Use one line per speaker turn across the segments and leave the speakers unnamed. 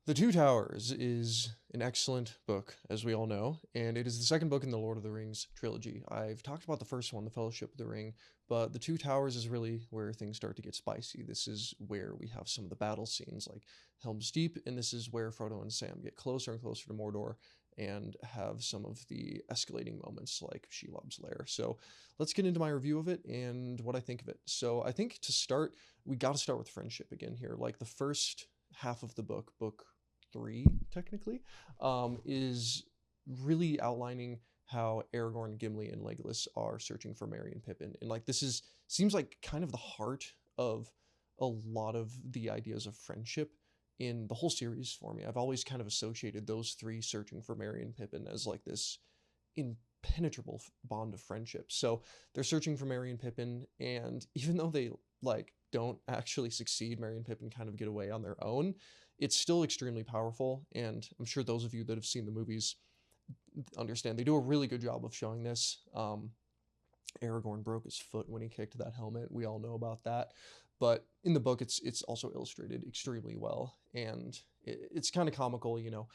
The Two Towers is an excellent book, as we all know, and it is the second book in the Lord of the Rings trilogy. I've talked about the first one, The Fellowship of the Ring, but The Two Towers is really where things start to get spicy. This is where we have some of the battle scenes like Helm's Deep, and this is where Frodo and Sam get closer and closer to Mordor and have some of the escalating moments like Shelob's Lair. So let's get into my review of it and what I think of it. So I think to start, we got to start with friendship again here. Like the first half of the book three technically, is really outlining how Aragorn, Gimli, and Legolas are searching for Merry and Pippin, and like this is seems like kind of the heart of a lot of the ideas of friendship in the whole series for me. I've always kind of associated those three searching for Merry and Pippin as like this impenetrable bond of friendship. So they're searching for Merry and Pippin, and even though they like don't actually succeed, Merry and Pippin kind of get away on their own. It's still extremely powerful, and I'm sure those of you that have seen the movies understand they do a really good job of showing this. Aragorn broke his foot when he kicked that helmet. We all know about that. But in the book, it's also illustrated extremely well, and it's kind of comical, you know.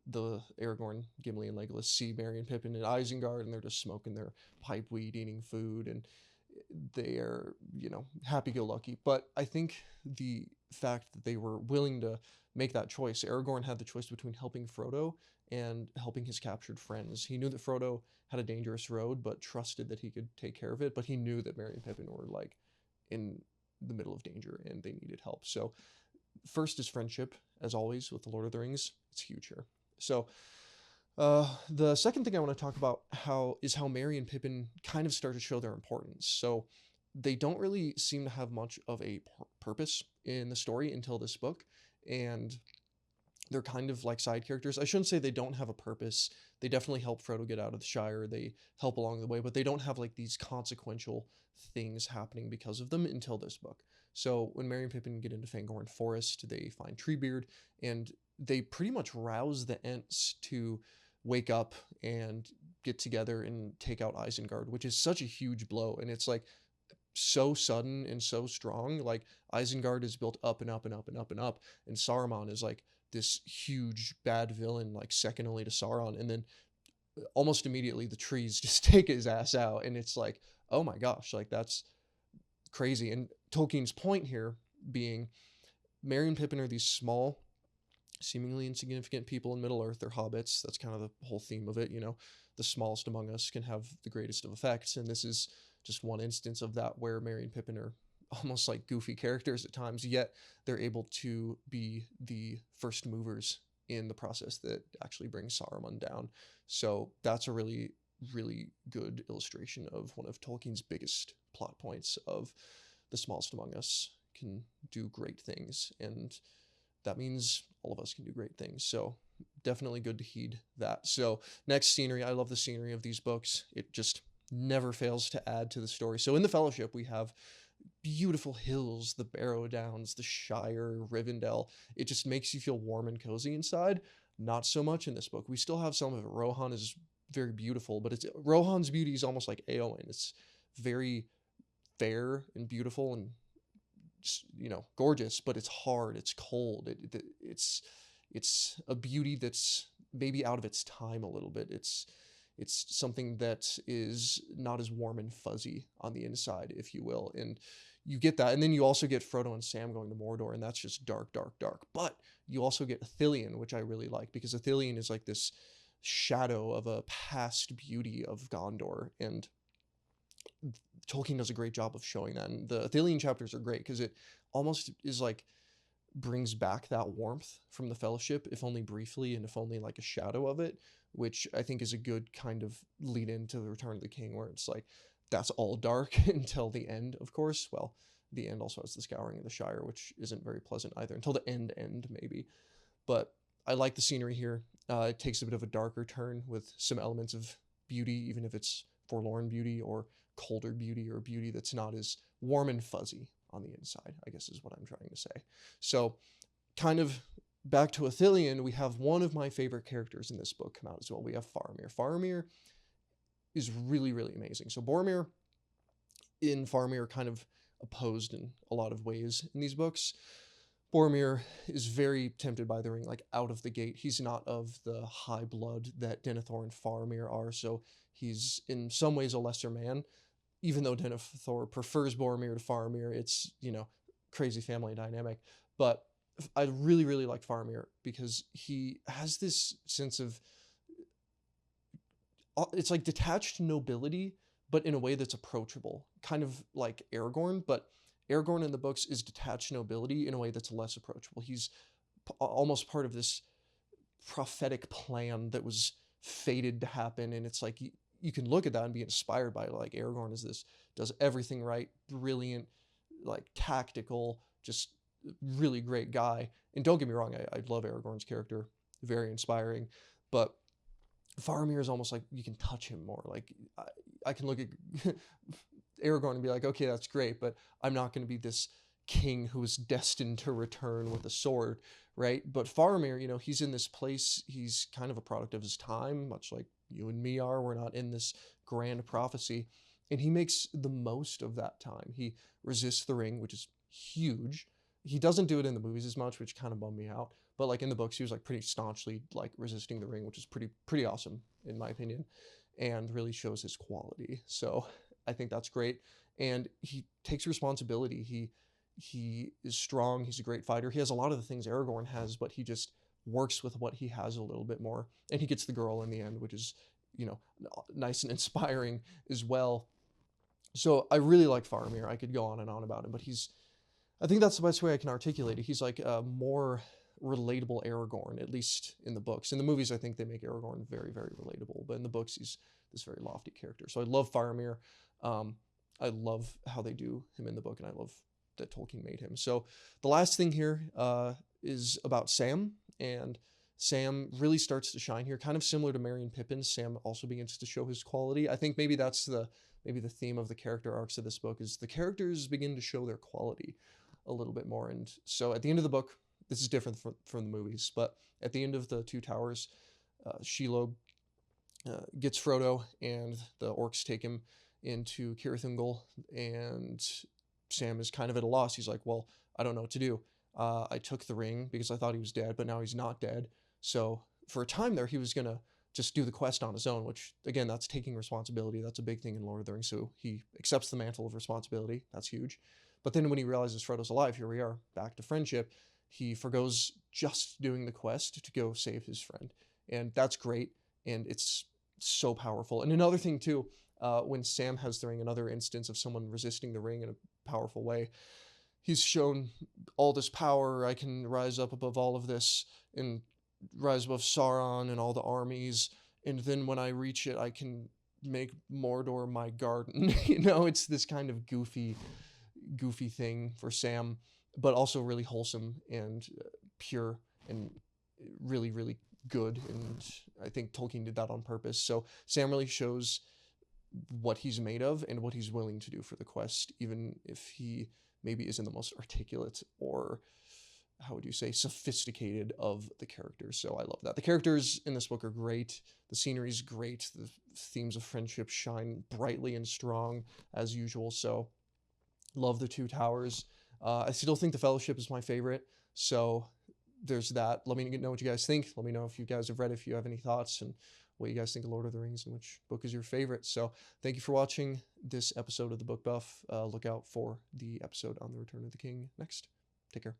The Aragorn, Gimli, and Legolas see Merry and Pippin in Isengard, and they're just smoking their pipe weed, eating food, and they are, you know, happy-go-lucky. But I think the fact that they were willing to make that choice, Aragorn had the choice between helping Frodo and helping his captured friends. He knew that Frodo had a dangerous road, but trusted that he could take care of it. But he knew that Merry and Pippin were like in the middle of danger and they needed help. So first is friendship, as always with the Lord of the Rings. It's huge here. So the second thing I want to talk about how Merry and Pippin kind of start to show their importance. So they don't really seem to have much of a purpose in the story until this book, and they're kind of like side characters. I shouldn't say they don't have a purpose. They definitely help Frodo get out of the Shire. They help along the way, but they don't have like these consequential things happening because of them until this book. So when Merry and Pippin get into Fangorn Forest, they find Treebeard, and they pretty much rouse the Ents to wake up and get together and take out Isengard, which is such a huge blow. And it's like so sudden and so strong. Like Isengard is built up and up and up and up and up, and Saruman is like this huge bad villain, like second only to Sauron. And then almost immediately the trees just take his ass out, and it's like, oh my gosh, like that's crazy. And Tolkien's point here being Merry and Pippin are these small, seemingly insignificant people in Middle Earth. They're hobbits. That's kind of the whole theme of it. You know, the smallest among us can have the greatest of effects. And this is just one instance of that where Merry and Pippin are almost like goofy characters at times, yet they're able to be the first movers in the process that actually brings Saruman down. So that's a really, really good illustration of one of Tolkien's biggest plot points of the smallest among us can do great things. And that means all of us can do great things. So definitely good to heed that. So next, scenery. I love the scenery of these books. It just never fails to add to the story. So in the Fellowship, we have beautiful hills, the Barrow Downs, the Shire, Rivendell. It just makes you feel warm and cozy inside. Not so much in this book. We still have some of it. Rohan is very beautiful, but it's Rohan's beauty is almost like Eowyn. It's very fair and beautiful and, you know, gorgeous, but it's hard, it's cold. It's a beauty that's maybe out of its time a little bit. It's something that is not as warm and fuzzy on the inside, if you will. And you get that. And then you also get Frodo and Sam going to Mordor, and that's just dark, dark, dark. But you also get Ithilien, which I really like, because Ithilien is like this shadow of a past beauty of Gondor. And Tolkien does a great job of showing that. And the Ithilien chapters are great because it almost is like brings back that warmth from the Fellowship, if only briefly and if only like a shadow of it, which I think is a good kind of lead into the Return of the King, where it's like that's all dark until the end, of course. Well, the end also has the Scouring of the Shire, which isn't very pleasant either until the end maybe. But I like the scenery here. It takes a bit of a darker turn with some elements of beauty, even if it's forlorn beauty or colder beauty or beauty that's not as warm and fuzzy on the inside, I guess is what I'm trying to say. So kind of back to Ithilien, we have one of my favorite characters in this book come out as well. We have Faramir. Faramir is really, really amazing. So Boromir and Faramir are kind of opposed in a lot of ways in these books. Boromir is very tempted by the ring, like out of the gate. He's not of the high blood that Denethor and Faramir are, so he's in some ways a lesser man. Even though Denethor prefers Boromir to Faramir, it's, crazy family dynamic. But I really, really like Faramir because he has this sense of, it's like detached nobility, but in a way that's approachable, kind of like Aragorn. But Aragorn in the books is detached nobility in a way that's less approachable. He's almost part of this prophetic plan that was fated to happen, and it's like you can look at that and be inspired by it. Like Aragorn is this, does everything right, brilliant, like tactical, just really great guy. And don't get me wrong, I love Aragorn's character, very inspiring, but Faramir is almost like you can touch him more. Like I can look at Aragorn and be like, okay, that's great, but I'm not going to be this king who is destined to return with a sword, right? But Faramir, he's in this place, he's kind of a product of his time, much like you and me are. We're not in this grand prophecy, and he makes the most of that time. He resists the ring, which is huge. He doesn't do it in the movies as much, which kind of bummed me out. But like in the books, he was like pretty staunchly like resisting the ring, which is pretty awesome in my opinion, and really shows his quality. So I think that's great. And he takes responsibility. He is strong. He's a great fighter. He has a lot of the things Aragorn has, but he just works with what he has a little bit more. And he gets the girl in the end, which is, nice and inspiring as well. So I really like Faramir. I could go on and on about him, but I think that's the best way I can articulate it. He's like a more relatable Aragorn, at least in the books. In the movies, I think they make Aragorn very, very relatable, but in the books, he's this very lofty character. So I love Faramir. I love how they do him in the book, and I love that Tolkien made him. So the last thing here is about Sam, and Sam really starts to shine here, kind of similar to Merry and Pippin. Sam also begins to show his quality. I think maybe that's the theme of the character arcs of this book, is the characters begin to show their quality a little bit more. And so at the end of the book, this is different from the movies, but at the end of the Two Towers, Shelob gets Frodo, and the orcs take him into Cirith Ungol, and Sam is kind of at a loss. He's like, well, I don't know what to do. I took the ring because I thought he was dead, but now he's not dead. So for a time there, he was going to just do the quest on his own, which, again, that's taking responsibility. That's a big thing in Lord of the Rings. So he accepts the mantle of responsibility. That's huge. But then when he realizes Frodo's alive, here we are, back to friendship, he forgoes just doing the quest to go save his friend. And that's great. And it's so powerful. And another thing, too, when Sam has the ring, another instance of someone resisting the ring in a powerful way, he's shown all this power. I can rise up above all of this and rise above Sauron and all the armies. And then when I reach it, I can make Mordor my garden. It's this kind of goofy thing for Sam, but also really wholesome and pure and really, really good. And I think Tolkien did that on purpose. So Sam really shows what he's made of and what he's willing to do for the quest, even if he maybe isn't the most articulate or, how would you say, sophisticated of the characters. So I love that. The characters in this book are great. The scenery's great. The themes of friendship shine brightly and strong as usual. So love the Two Towers. I still think The Fellowship is my favorite. So there's that. Let me know what you guys think. Let me know if you guys have read, if you have any thoughts, and what you guys think of Lord of the Rings and which book is your favorite. So thank you for watching this episode of The Book Buff. Look out for the episode on The Return of the King next. Take care.